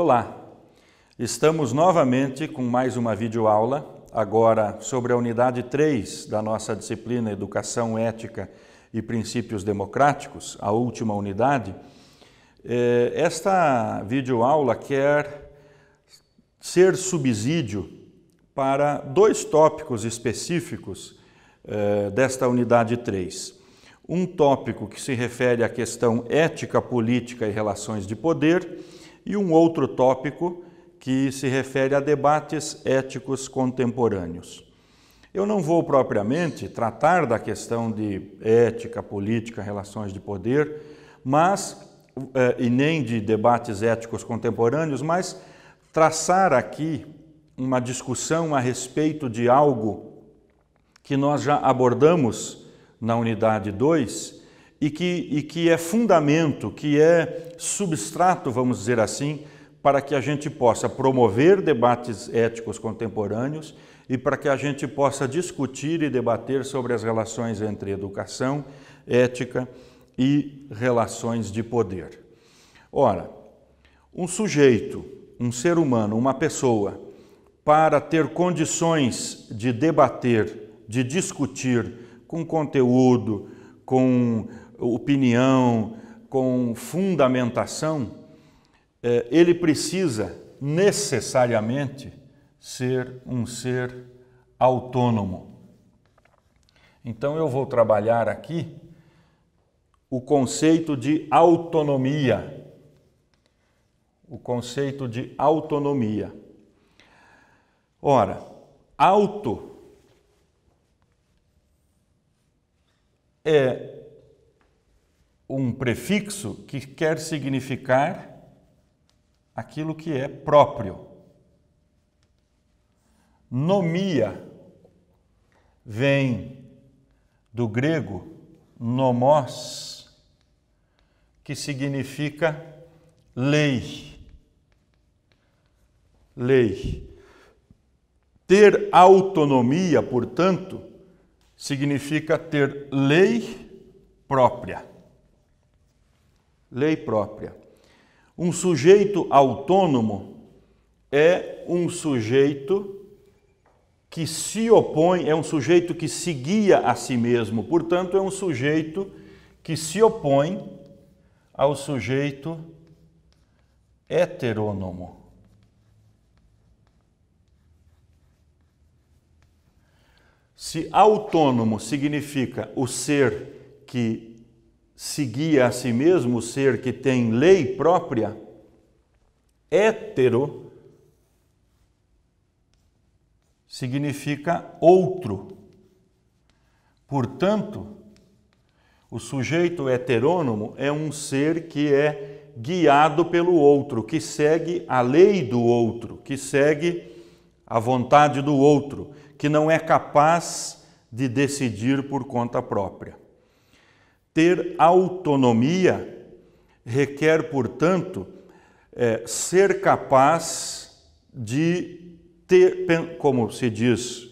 Olá, estamos novamente com mais uma videoaula, agora sobre a unidade 3 da nossa disciplina Educação Ética e Princípios Democráticos, a última unidade. Esta videoaula quer ser subsídio para dois tópicos específicos desta unidade 3. Um tópico que se refere à questão ética, política e relações de poder, e um outro tópico que se refere a debates éticos contemporâneos. Eu não vou propriamente tratar da questão de ética, política, relações de poder, e nem de debates éticos contemporâneos, mas traçar aqui uma discussão a respeito de algo que nós já abordamos na unidade 2 e que é fundamento, que é substrato, vamos dizer assim, para que a gente possa promover debates éticos contemporâneos e para que a gente possa discutir e debater sobre as relações entre educação, ética e relações de poder. Ora, um sujeito, um ser humano, uma pessoa, para ter condições de debater, de discutir com conteúdo, com opinião, com fundamentação, ele precisa necessariamente ser um ser autônomo. Então eu vou trabalhar aqui o conceito de autonomia. O conceito de autonomia. Ora, auto é um prefixo que quer significar aquilo que é próprio. Nomia vem do grego nomos, que significa lei. Lei. Ter autonomia, portanto, significa ter lei própria. Lei própria. Um sujeito autônomo é um sujeito que se opõe, é um sujeito que se guia a si mesmo, portanto, é um sujeito que se opõe ao sujeito heterônomo. Se autônomo significa o ser que se guia a si mesmo, o ser que tem lei própria, hétero significa outro. Portanto, o sujeito heterônomo é um ser que é guiado pelo outro, que segue a lei do outro, que segue a vontade do outro, que não é capaz de decidir por conta própria. Ter autonomia requer, portanto, ser capaz de ter, como se diz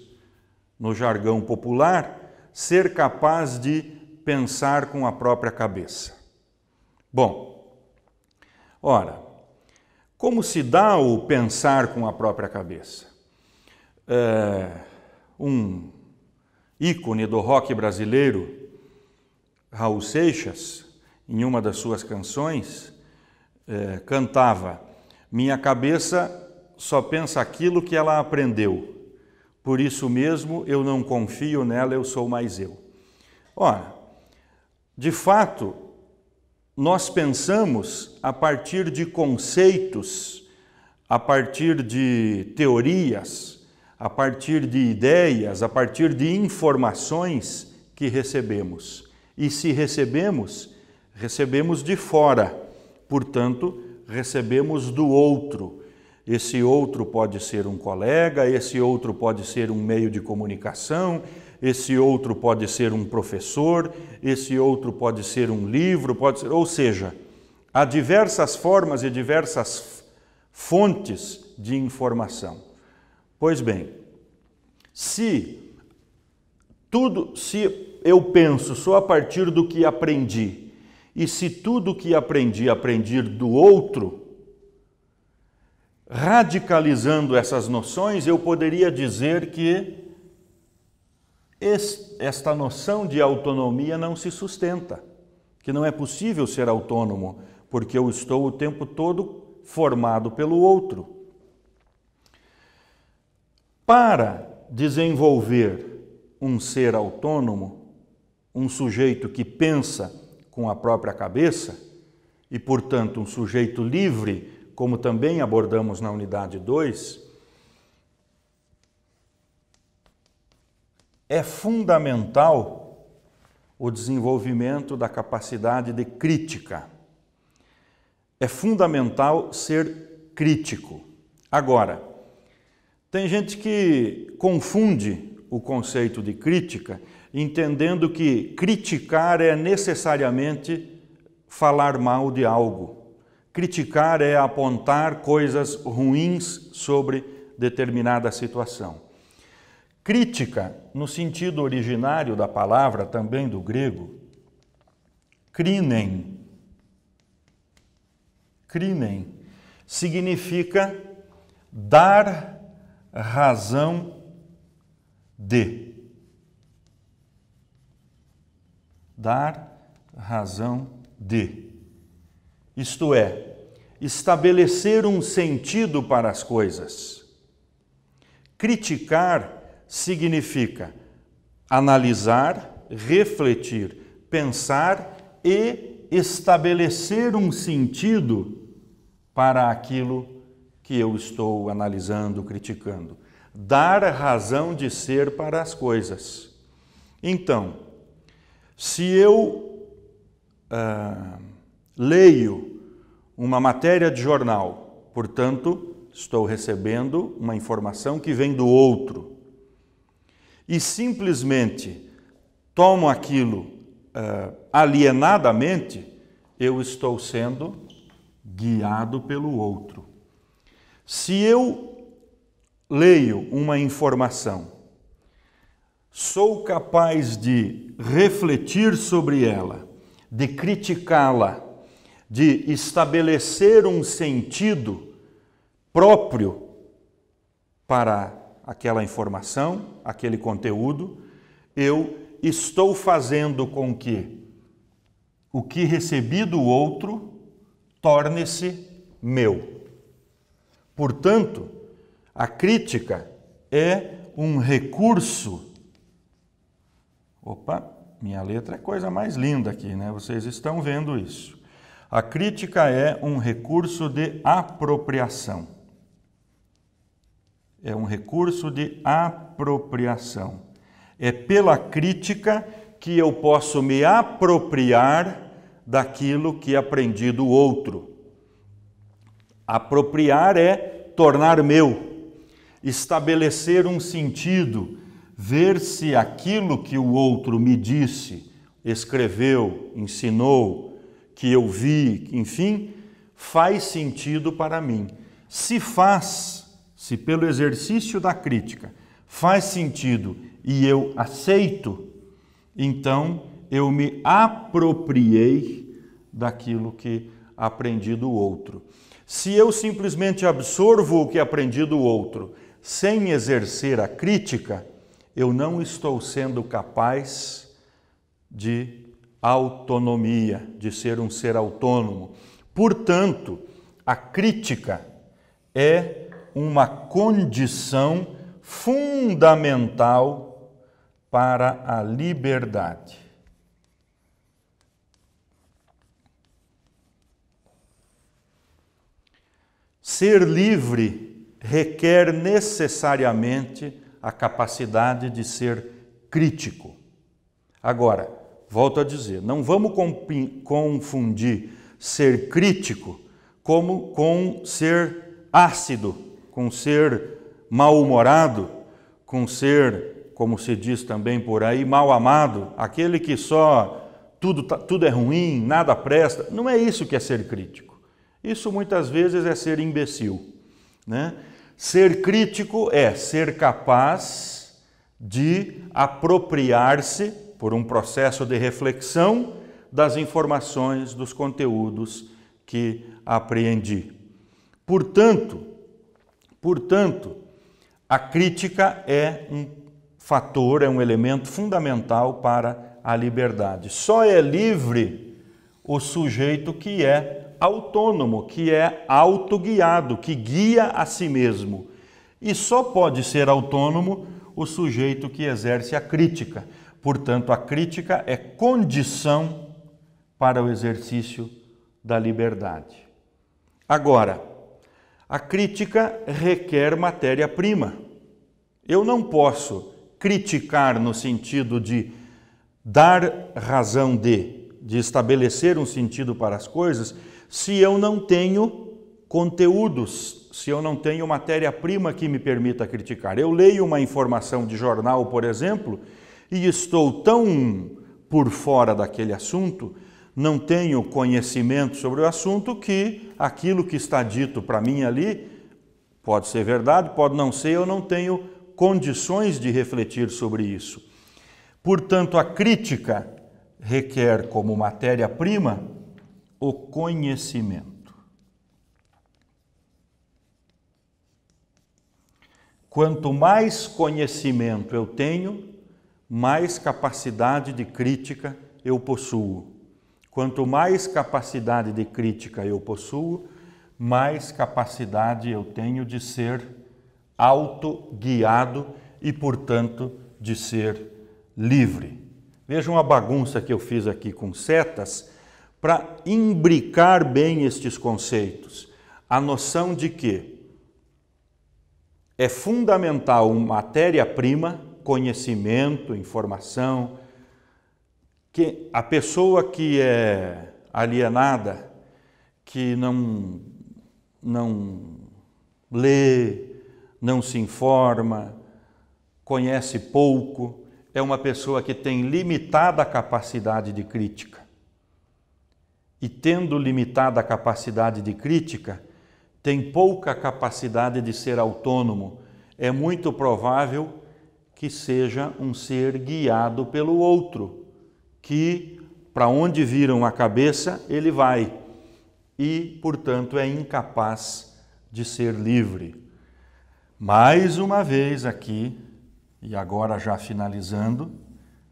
no jargão popular, ser capaz de pensar com a própria cabeça. Bom, ora, como se dá o pensar com a própria cabeça? Um ícone do rock brasileiro, Raul Seixas, em uma das suas canções, cantava: "Minha cabeça só pensa aquilo que ela aprendeu, por isso mesmo eu não confio nela, eu sou mais eu." Ora, de fato, nós pensamos a partir de conceitos, a partir de teorias, a partir de ideias, a partir de informações que recebemos. E se recebemos, recebemos de fora, portanto, recebemos do outro. Esse outro pode ser um colega, esse outro pode ser um meio de comunicação, esse outro pode ser um professor, esse outro pode ser um livro, ou seja, há diversas formas e diversas fontes de informação. Pois bem, se eu penso só a partir do que aprendi, e se tudo que aprendi do outro, radicalizando essas noções, eu poderia dizer que esta noção de autonomia não se sustenta, que não é possível ser autônomo, porque eu estou o tempo todo formado pelo outro. Para desenvolver um ser autônomo, um sujeito que pensa com a própria cabeça e, portanto, um sujeito livre, como também abordamos na unidade 2, é fundamental o desenvolvimento da capacidade de crítica. É fundamental ser crítico. Agora, tem gente que confunde o conceito de crítica, entendendo que criticar é necessariamente falar mal de algo. Criticar é apontar coisas ruins sobre determinada situação. Crítica, no sentido originário da palavra, também do grego, krinen. Krinen significa dar razão de. Dar razão de. Isto é, estabelecer um sentido para as coisas. Criticar significa analisar, refletir, pensar e estabelecer um sentido para aquilo que eu estou analisando, criticando. Dar razão de ser para as coisas. Então, se eu leio uma matéria de jornal, portanto, estou recebendo uma informação que vem do outro, e simplesmente tomo aquilo alienadamente, eu estou sendo guiado pelo outro. Se eu leio uma informação, sou capaz de refletir sobre ela, de criticá-la, de estabelecer um sentido próprio para aquela informação, aquele conteúdo, eu estou fazendo com que o que recebi do outro torne-se meu. Portanto, a crítica é um recurso. Opa, minha letra é coisa mais linda aqui, né? Vocês estão vendo isso. A crítica é um recurso de apropriação. É um recurso de apropriação. É pela crítica que eu posso me apropriar daquilo que aprendi do outro. Apropriar é tornar meu, estabelecer um sentido, ver se aquilo que o outro me disse, escreveu, ensinou, que eu vi, enfim, faz sentido para mim. Se pelo exercício da crítica faz sentido e eu aceito, então eu me apropriei daquilo que aprendi do outro. Se eu simplesmente absorvo o que aprendi do outro sem exercer a crítica, eu não estou sendo capaz de autonomia, de ser um ser autônomo. Portanto, a crítica é uma condição fundamental para a liberdade. Ser livre requer necessariamente a capacidade de ser crítico. Agora, volto a dizer, não vamos confundir ser crítico com ser ácido, com ser mal-humorado, com ser, como se diz também por aí, mal-amado, aquele que só tudo é ruim, nada presta. Não é isso que é ser crítico. Isso muitas vezes é ser imbecil, né? Ser crítico é ser capaz de apropriar-se, por um processo de reflexão, das informações, dos conteúdos que apreendi. Portanto, Portanto, a crítica é um fator, é um elemento fundamental para a liberdade. Só é livre o sujeito que é autônomo, que é autoguiado, que guia a si mesmo. E só pode ser autônomo o sujeito que exerce a crítica. Portanto, a crítica é condição para o exercício da liberdade. Agora, a crítica requer matéria-prima. Eu não posso criticar no sentido de dar razão de estabelecer um sentido para as coisas, se eu não tenho conteúdos, se eu não tenho matéria-prima que me permita criticar. Eu leio uma informação de jornal, por exemplo, e estou tão por fora daquele assunto, não tenho conhecimento sobre o assunto, que aquilo que está dito para mim ali pode ser verdade, pode não ser, eu não tenho condições de refletir sobre isso. Portanto, a crítica requer como matéria-prima o conhecimento. Quanto mais conhecimento eu tenho, mais capacidade de crítica eu possuo. Quanto mais capacidade de crítica eu possuo, mais capacidade eu tenho de ser autoguiado e, portanto, de ser livre. Veja uma bagunça que eu fiz aqui com setas para imbricar bem estes conceitos. A noção de que é fundamental matéria-prima, conhecimento, informação, que a pessoa que é alienada, que não lê, não se informa, conhece pouco, é uma pessoa que tem limitada capacidade de crítica. E tendo limitada capacidade de crítica, tem pouca capacidade de ser autônomo. É muito provável que seja um ser guiado pelo outro, que para onde viram a cabeça, ele vai. E, portanto, é incapaz de ser livre. Mais uma vez aqui, e agora já finalizando,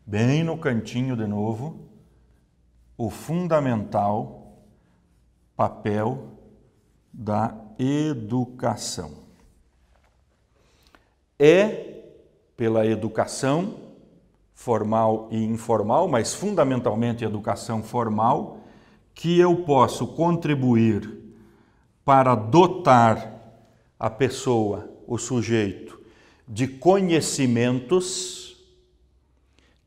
bem no cantinho de novo, o fundamental papel da educação. É pela educação formal e informal, mas fundamentalmente educação formal, que eu posso contribuir para dotar a pessoa, o sujeito, de conhecimentos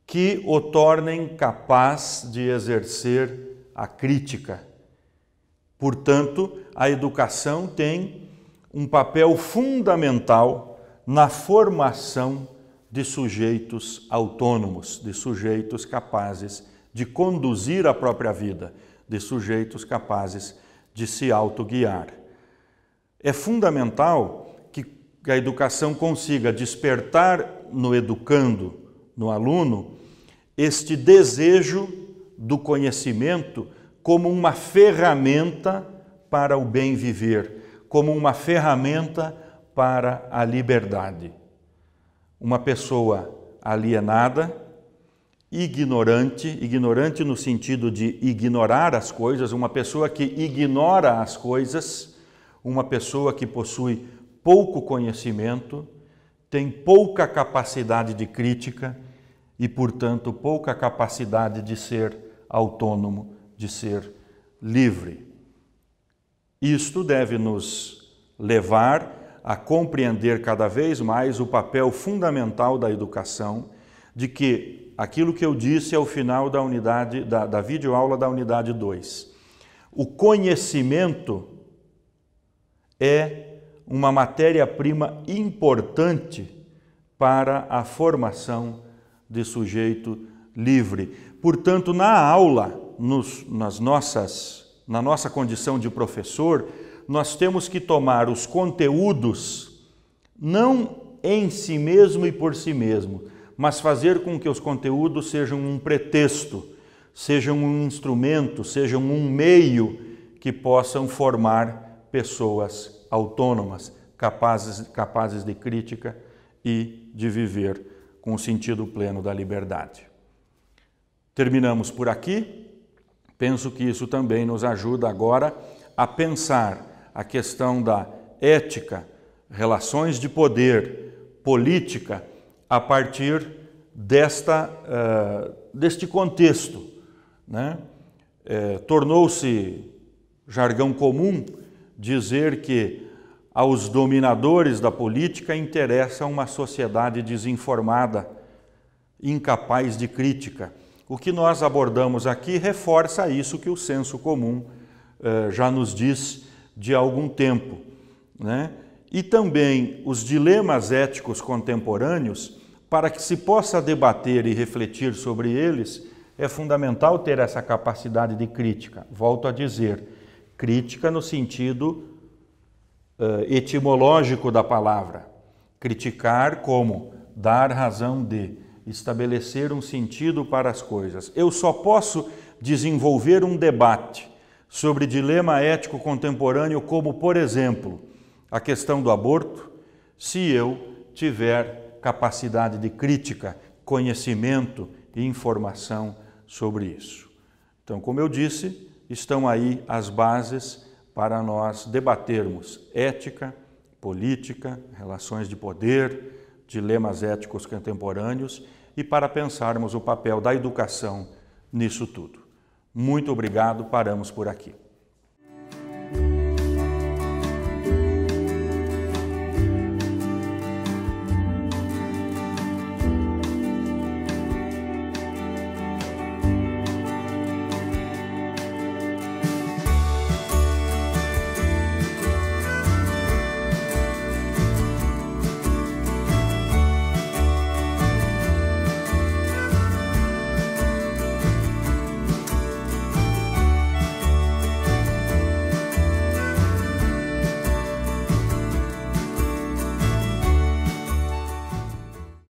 que o tornem capaz de exercer a crítica. Portanto, a educação tem um papel fundamental na formação de sujeitos autônomos, de sujeitos capazes de conduzir a própria vida, de sujeitos capazes de se autoguiar. É fundamental que a educação consiga despertar no educando, no aluno, este desejo do conhecimento como uma ferramenta para o bem viver, como uma ferramenta para a liberdade. Uma pessoa alienada, ignorante no sentido de ignorar as coisas, uma pessoa que ignora as coisas, uma pessoa que possui pouco conhecimento, tem pouca capacidade de crítica e, portanto, pouca capacidade de ser autônomo, de ser livre. Isto deve nos levar a compreender cada vez mais o papel fundamental da educação, de que aquilo que eu disse ao final da unidade, da videoaula da unidade 2. O conhecimento é uma matéria-prima importante para a formação de sujeito livre. Portanto, na aula, na nossa condição de professor, nós temos que tomar os conteúdos não em si mesmo e por si mesmo, mas fazer com que os conteúdos sejam um pretexto, sejam um instrumento, sejam um meio que possam formar pessoas autônomas, capazes de crítica e de viver com o sentido pleno da liberdade. Terminamos por aqui. Penso que isso também nos ajuda agora a pensar a questão da ética, relações de poder, política, a partir deste contexto, né? Tornou-se jargão comum dizer que aos dominadores da política interessa uma sociedade desinformada, incapaz de crítica. O que nós abordamos aqui reforça isso que o senso comum já nos diz de algum tempo, né? E também os dilemas éticos contemporâneos, para que se possa debater e refletir sobre eles, é fundamental ter essa capacidade de crítica. Volto a dizer, crítica no sentido etimológico da palavra. Criticar como dar razão de, estabelecer um sentido para as coisas. Eu só posso desenvolver um debate sobre dilema ético contemporâneo, como, por exemplo, a questão do aborto, se eu tiver capacidade de crítica, conhecimento e informação sobre isso. Então, como eu disse, estão aí as bases para nós debatermos ética, política, relações de poder, dilemas éticos contemporâneos e para pensarmos o papel da educação nisso tudo. Muito obrigado, paramos por aqui.